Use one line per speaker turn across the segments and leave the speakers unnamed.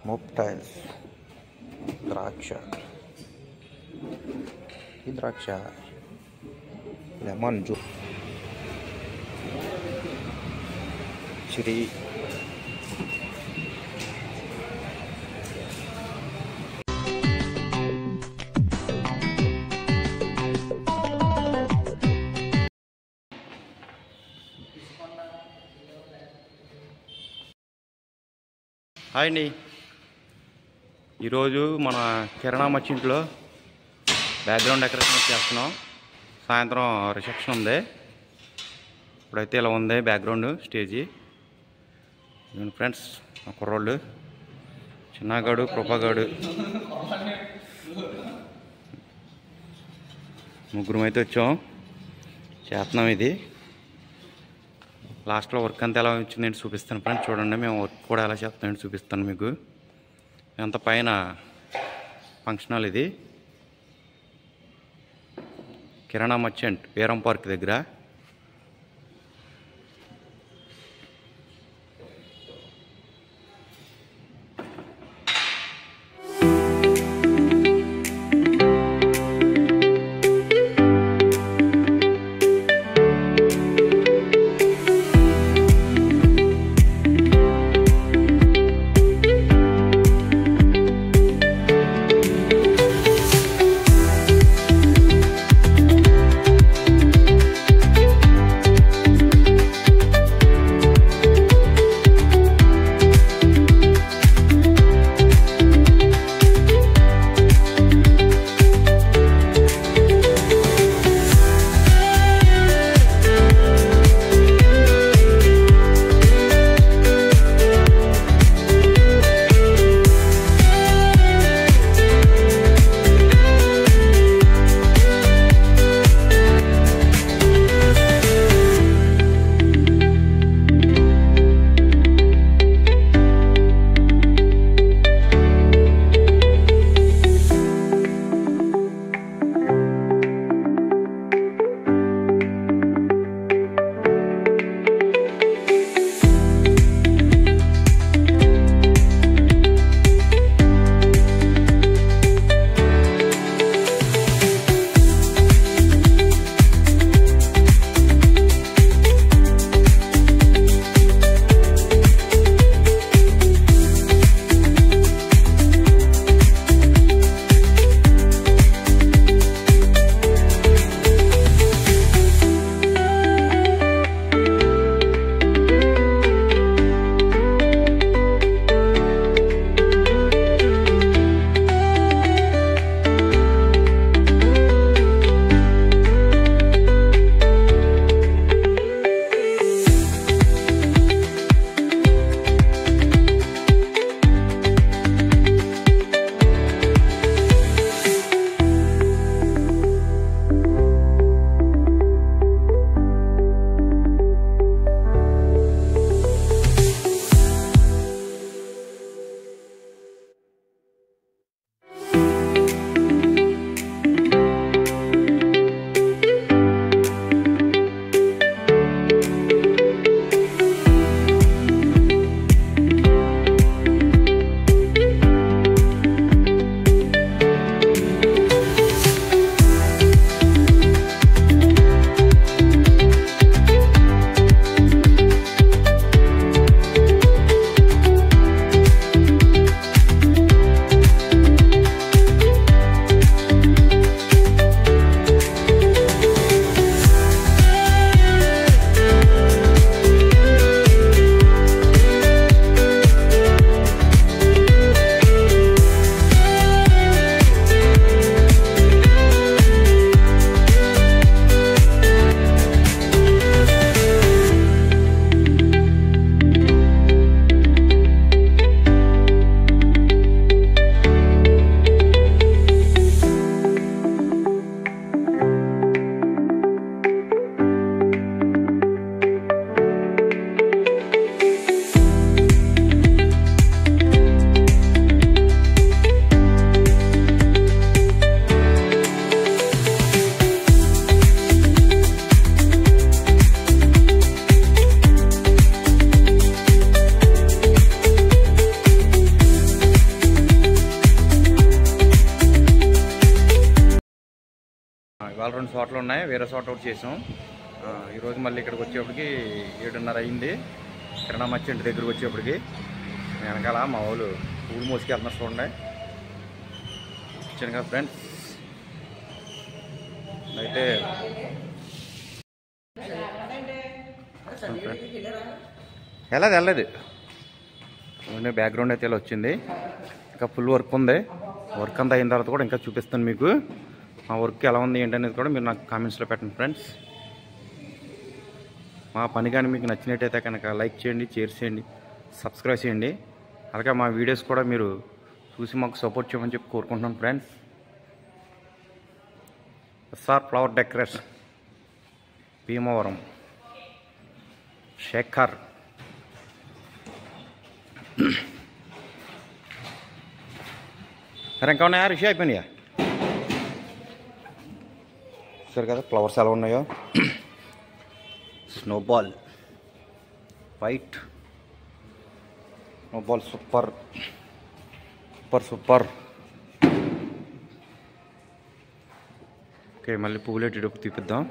మొప్టైల్స్ ద్రాక్ష, ఈ ద్రాక్ష లెమన్ జ్యూస్, శ్రీ హాయ్ అండి. ఈరోజు మన కిరాణా మర్చెంట్లో బ్యాక్గ్రౌండ్ డెకరేషన్ చేస్తున్నాం. సాయంత్రం రిసెప్షన్ ఉంది. ఇప్పుడైతే ఇలా ఉంది బ్యాక్గ్రౌండ్ స్టేజీ. ఫ్రెండ్స్ మా కుర్రోళ్ళు చిన్నగాడు, కృపగాడు, ముగ్గురం అయితే వచ్చాం, చేస్తున్నాం. ఇది లాస్ట్లో వర్క్ అంతా ఎలా వచ్చిందంటే చూపిస్తాను ఫ్రెండ్స్. చూడండి, మేము వర్క్ కూడా ఎలా చేస్తామని చూపిస్తాను మీకు. ఎంత పైన ఫంక్షన్ హాల్, ఇది కిరాణా మర్చెంట్ వీరం పార్క్ దగ్గర. ఇవాళ 2 చోట్ల ఉన్నాయి, వేరే చోట ఒకటి చేసాం. ఈరోజు మళ్ళీ ఇక్కడికి వచ్చేప్పటికి 7:30 అయింది. కిరణా మర్చెంట్ దగ్గరికి వచ్చేప్పటికి వెనకాల మా వాళ్ళు పూలు మోసుకెళ్తున్నారు చూడండి. వచ్చాను కదా ఫ్రెండ్స్. అయితే వెళ్ళలేదు బ్యాక్గ్రౌండ్ అయితే ఇలా వచ్చింది. ఇంకా ఫుల్ వర్క్ ఉంది. వర్క్ అంతా అయిన తర్వాత కూడా ఇంకా చూపిస్తాను మీకు. మా వర్క్ ఎలా ఉంది ఏంటనేది కూడా మీరు నాకు కామెంట్స్లో పెట్టండి ఫ్రెండ్స్. మా పని కానీ మీకు నచ్చినట్టయితే కనుక లైక్ చేయండి, షేర్ చేయండి, సబ్స్క్రైబ్ చేయండి. అలాగే మా వీడియోస్ కూడా మీరు చూసి మాకు సపోర్ట్ చేయమని చెప్పి కోరుకుంటున్నాను friends. SR flower decoration, Bhimavaram, Shekhar. సరే ఇంకా ఉన్నాయా? రిషి అయిపోయినాయా? సరే కదా ఫ్లవర్స్ ఎలా ఉన్నాయో. Snowball white, snowball super super super. Okay, మళ్ళీ పువ్వులేటప్పుడు తీపిద్దాం.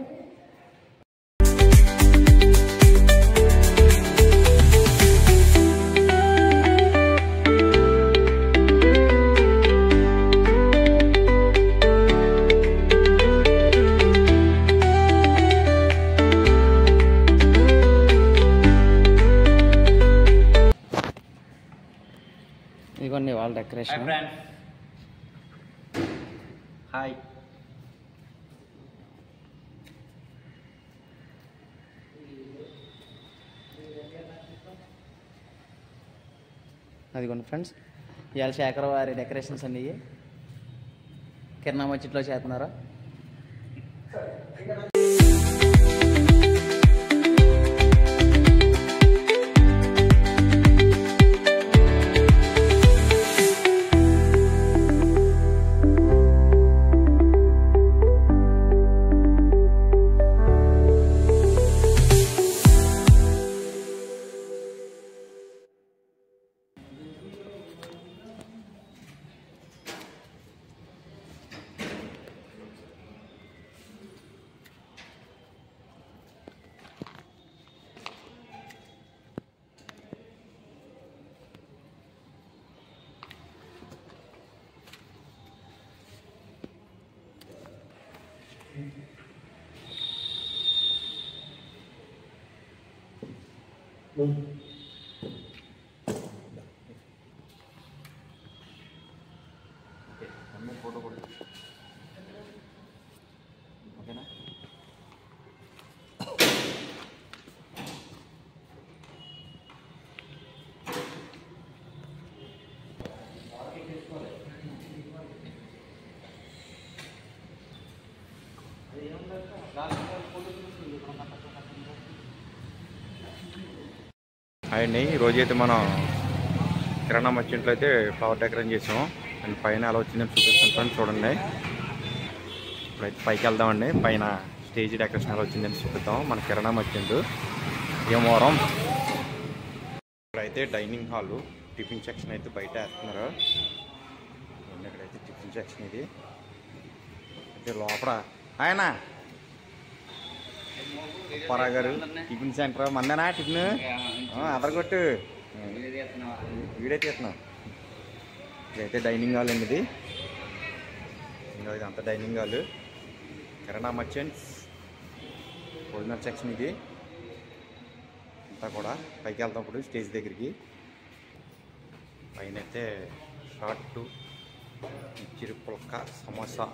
ఇదిగోండి వాళ్ళ డెకరేషన్.
హాయ్.
అదిగోండి ఫ్రెండ్స్, ఇవాళ శేఖర్ వారి డెకరేషన్స్ అండి. కిరణా మర్చెంట్లో చేస్తున్నారా?
ఫోటో కూడా ఓకేనా? అండి, ఈరోజైతే మనం కిరాణా మర్చెంట్లో అయితే ఫ్లవర్ డెకరేషన్ చేసాం. అండ్ పైన ఎలా వచ్చిందని చూపిస్తాను చూడండి. ఇప్పుడైతే పైకి వెళ్దామండి. పైన స్టేజ్ డెకరేషన్ ఎలా వచ్చిందని చూపిద్దాం. మన కిరాణా మర్చెంట్ భీమవరం. ఇక్కడైతే డైనింగ్ హాలు, టిఫిన్ సెక్షన్ అయితే బయట వేస్తున్నారు. ఇక్కడైతే టిఫిన్ సెక్షన్ ఇది అయితే లోపల ఆయన పరా గారు టిఫిన్ సెంటర్ మందేనా? టిఫిన్ అదరగొట్టు వీడియో తీస్తున్నాం. ఇదైతే డైనింగ్ హాల్ అండి. ఇది ఇంకా ఇదంతా డైనింగ్ హాల్. కిరాణా మర్చెంట్స్ ఒరిజినల్ సెక్షన్ ఇది అంతా కూడా. పైకి వెళ్తాం ఇప్పుడు స్టేజ్ దగ్గరికి. పైన అయితే షార్ట్, మిర్చి పుల్క, samosa,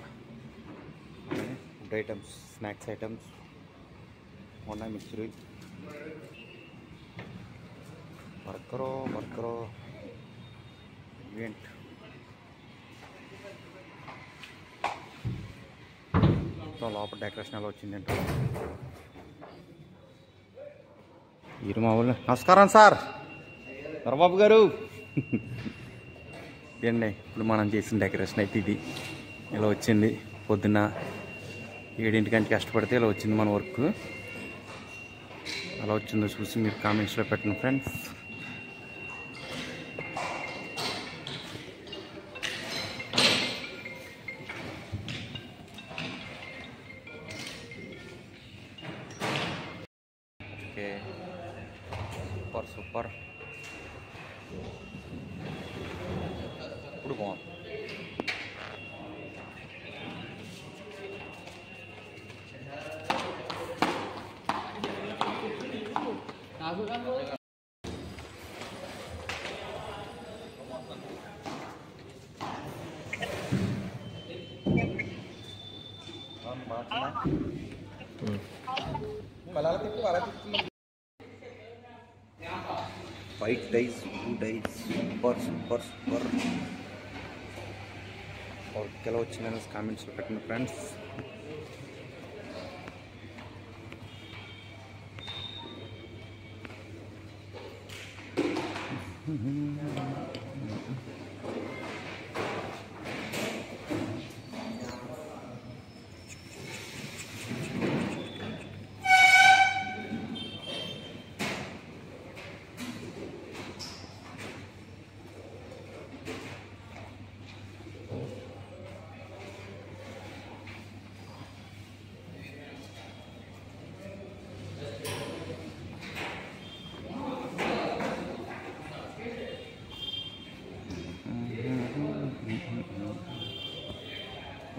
food items, snacks items ఉన్నాయి. మిక్చర్, బర్గరో ఈవెంట్. లోపల డెకరేషన్ ఎలా వచ్చిందంటే ఈరు మామూలు. నమస్కారం సార్, దొరబాబు గారు. ఇదండి ఇప్పుడు మనం చేసిన డెకరేషన్ అయితే ఇది ఇలా వచ్చింది. పొద్దున్న 7 గంటకి కష్టపడితే ఇలా వచ్చింది మన వర్క్. ఎలా వచ్చిందో చూసి మీరు కామెంట్స్లో పెట్టండి ఫ్రెండ్స్. సూపర్. ఇప్పుడు బాగుంది. White dice, blue dice, super super super. ఎలా వచ్చిందని కామెంట్స్లో పెట్టండి ఫ్రెండ్స్.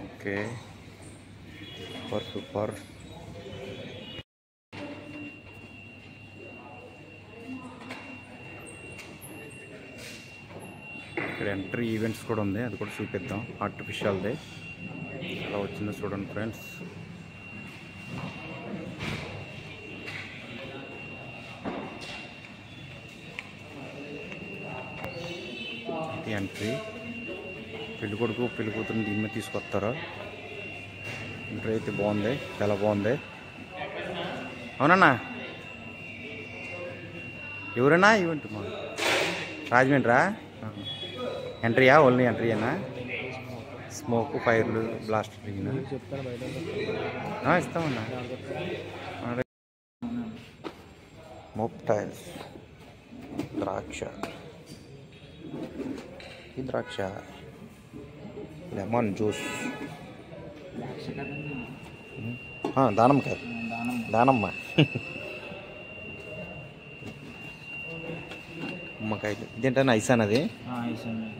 Okay, super super. ఇక్కడ ఎంట్రీ ఈవెంట్స్ కూడా ఉంది, అది కూడా చూపిద్దాం. ఆర్టిఫిషియల్దే ఎలా వచ్చిందో చూడండి ఫ్రెండ్స్. ఇది ఎంట్రీ. పెళ్లి కొడుకు పెళ్లి కూతురుని దీని మీద తీసుకొస్తారు. ఎంట్రీ అయితే బాగుంది, చాలా బాగుంది. అవునన్నా, ఎవరన్నా ఈవెంట్ మా రాజమండ్రా? ఎంట్రీయా? ఓన్లీ ఎంట్రీయేనా? స్మోక్, ఫైర్లు, బ్లాస్ట్ ఇస్తామన్నా. మొప్టైల్స్, ద్రాక్ష, ఈ ద్రాక్ష, లెమన్ జ్యూస్, దానమ్మకాయ, దానమ్మ, నిమ్మకాయలు. ఇదేంటన్నా ఐస్ అన్నది?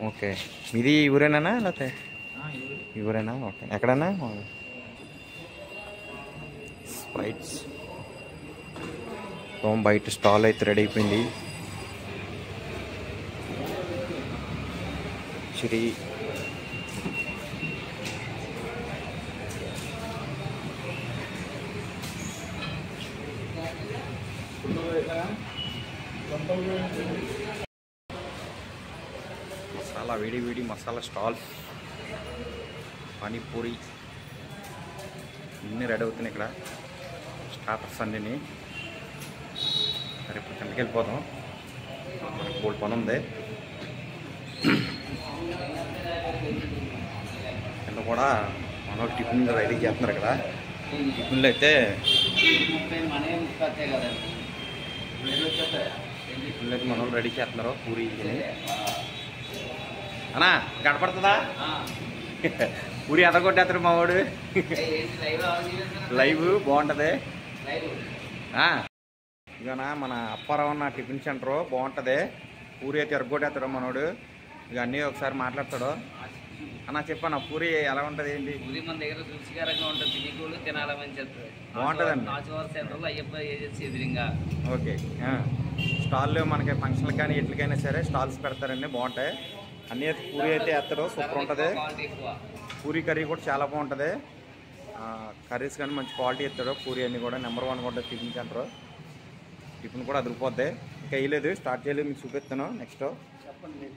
ఓకే, మీది ఊరేనా లేకపోతే ఈ ఊరేనా? ఓకే, ఎక్కడన్నా? స్ప్రైట్స్. బయట స్టాల్ అయితే రెడీ అయిపోయింది. చిరి, మసాలా, వేడి వేడి మసాలా స్టాల్స్, పానీపూరి ఇన్ని రెడీ అవుతున్నాయి ఇక్కడ. స్టార్టర్స్ అన్నీ. సరే, ఇప్పుడు కిందకి వెళ్ళిపోతాం. మనకి బోల్డ్ పని ఉంది. కింద కూడా మన టిఫిన్ రెడీ చేస్తున్నారు ఇక్కడ. టిఫిన్లు అయితే మన వాళ్ళు రెడీ చేస్తున్నారు. పూరి అన్నా గడపడుతుందా? పూరి ఎదగొట్టేస్తారు మా వాడు. లైవ్ బాగుంటుంది. ఇకనా మన అప్పారావు అన్న టిఫిన్ సెంటరు బాగుంటుంది. పూరి అయితే ఎరగొట్టేస్తాడు మనోడు. ఇక అన్నీ ఒకసారి మాట్లాడతాడు. అన్న చెప్పన్న, పూరి ఎలా ఉంటుంది? ఏంటి
పూరి మన దగ్గర రుచికరంగా ఉంటుంది, తినకూడదు, తినాలని చెప్తుంది.
బాగుంటుందండి.
నాచువర్ సెంటర్లో అయ్యప్ప ఏజెన్సీ ఎదురుగా.
ఓకే, స్టాల్లో మనకి ఫంక్షన్లు కానీ ఎట్లకైనా సరే స్టాల్స్ పెడతారండి, బాగుంటాయి అన్నీ. పూరి అయితే వేస్తారు, సూపర్ ఉంటుంది. పూరి కర్రీ కూడా చాలా బాగుంటుంది. కర్రీస్ కానీ మంచి క్వాలిటీ ఇస్తాడు. పూరి అన్నీ కూడా నెంబర్ 1 కూడా టిఫిన్ సెంటర్. టిఫిన్ కూడా అదిరిపోద్ది. ఇంకా వేయలేదు, స్టార్ట్ చేయలేదు, మీకు చూపిస్తాను నెక్స్ట్.
చెప్పండి.